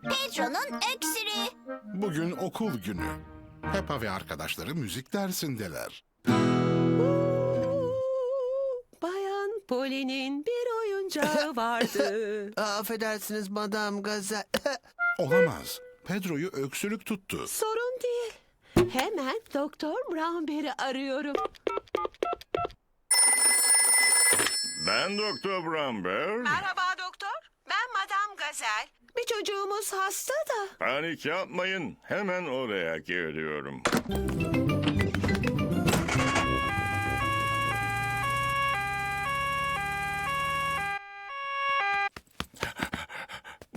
Pedro'nun öksürüğü. Bugün okul günü. Peppa ve arkadaşları müzik dersindeler. Bayan Poli'nin bir oyuncağı vardı. Affedersiniz Madam Gazel. Olamaz. Pedro'yu öksürük tuttu. Sorun değil. Hemen Doktor Brownberry arıyorum. Ben Doktor Bramber. Merhaba doktor. Ben Madame Gazel. Bir çocuğumuz hasta da. Panik yapmayın. Hemen oraya geliyorum.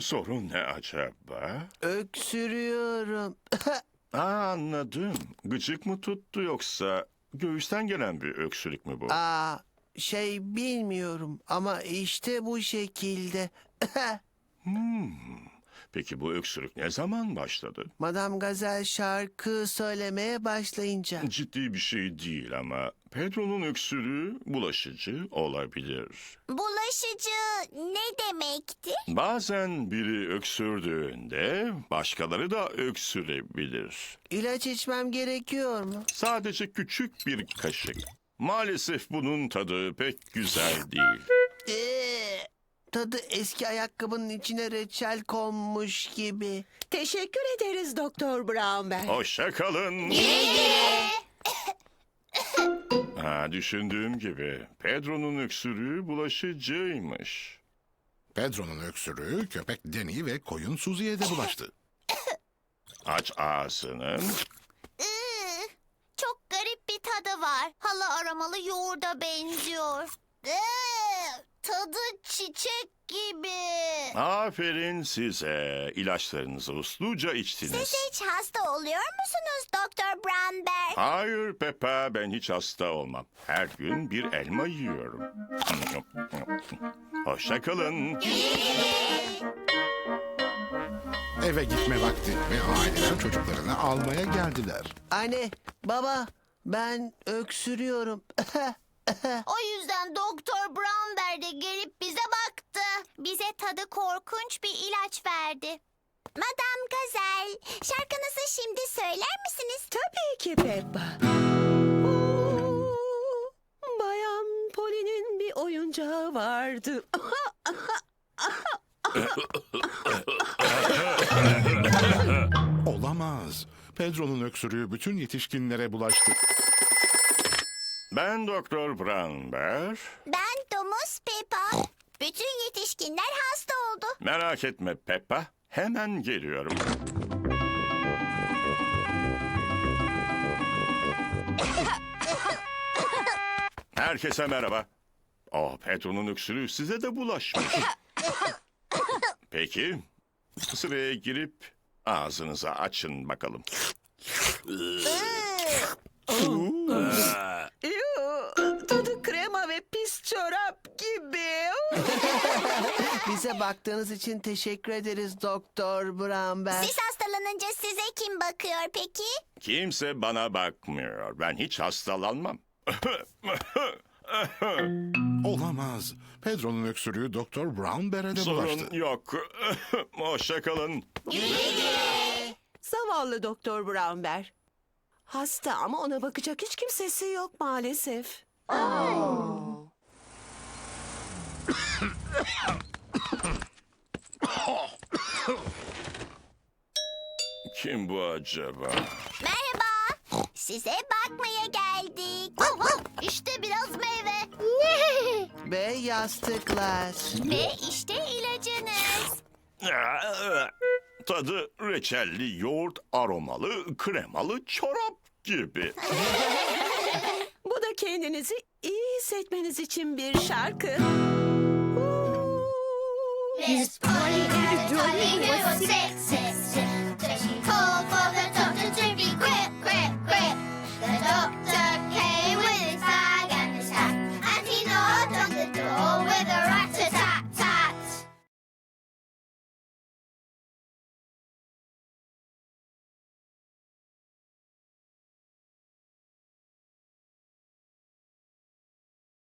Sorun ne acaba? Öksürüyorum. Anladım. Gıcık mı tuttu yoksa göğüsten gelen bir öksürük mü bu? Bilmiyorum ama işte bu şekilde. Peki bu öksürük ne zaman başladı? Madam Gazel şarkı söylemeye başlayınca. Ciddi bir şey değil ama Pedro'nun öksürüğü bulaşıcı olabilir. Bulaşıcı ne demekti? Bazen biri öksürdüğünde başkaları da öksürebilir. İlaç içmem gerekiyor mu? Sadece küçük bir kaşık. Maalesef bunun tadı pek güzel değil. Tadı eski ayakkabının içine reçel konmuş gibi. Teşekkür ederiz Doktor Brownberry. Hoşça kalın. Düşündüğüm gibi Pedro'nun öksürüğü bulaşıcıymış. Pedro'nun öksürüğü köpek Danny ve koyun Susie'ye de bulaştı. Aç ağzını. Çok garip bir tadı var. Hala aromalı yoğurda benziyor. Tadı çiçek gibi. Aferin size. İlaçlarınızı usluca içtiniz. Siz hiç hasta oluyor musunuz Doktor Bramber? Hayır Peppa, ben hiç hasta olmam. Her gün bir elma yiyorum. Hoşça kalın. Eve gitme vakti ve aileler çocuklarını almaya geldiler. Anne, baba, ben öksürüyorum. O yüzden Doktor Bramber de gelip bize baktı. Bize tadı korkunç bir ilaç verdi. Madame Gazel, şarkınızı şimdi söyler misiniz? Tabii ki Peppa. Bayan Poli'nin bir oyuncağı vardı. Olamaz. Pedro'nun öksürüğü bütün yetişkinlere bulaştı. Ben Doktor Bramber. Ben Domuz Peppa. Bütün yetişkinler hasta oldu. Merak etme Peppa, hemen geliyorum. Herkese merhaba. Pedro'nun öksürüğü size de bulaşmış. Peki, sıraya girip ağzınızı açın bakalım. Tadı krema ve pis çorap gibi. Bize baktığınız için teşekkür ederiz Doktor Bramber. Siz hastalanınca size kim bakıyor peki? Kimse bana bakmıyor. Ben hiç hastalanmam. Olamaz. Pedro'nun öksürüğü Doktor Brownberry'e de bulaştı. Sorun yok. Hoşça kalın. Zavallı Doktor Brownberry. Hasta ama ona bakacak hiç kimsesi yok maalesef. Kim bu acaba? Merhaba. Size bakmaya geldik. İşte biraz meyve. Ve yastıklar. Ve işte ilacınız. Tadı reçelli, yoğurt aromalı, kremalı çorap gibi. Bu da kendinizi iyi hissetmeniz için bir şarkı. Miss Polly and Tolly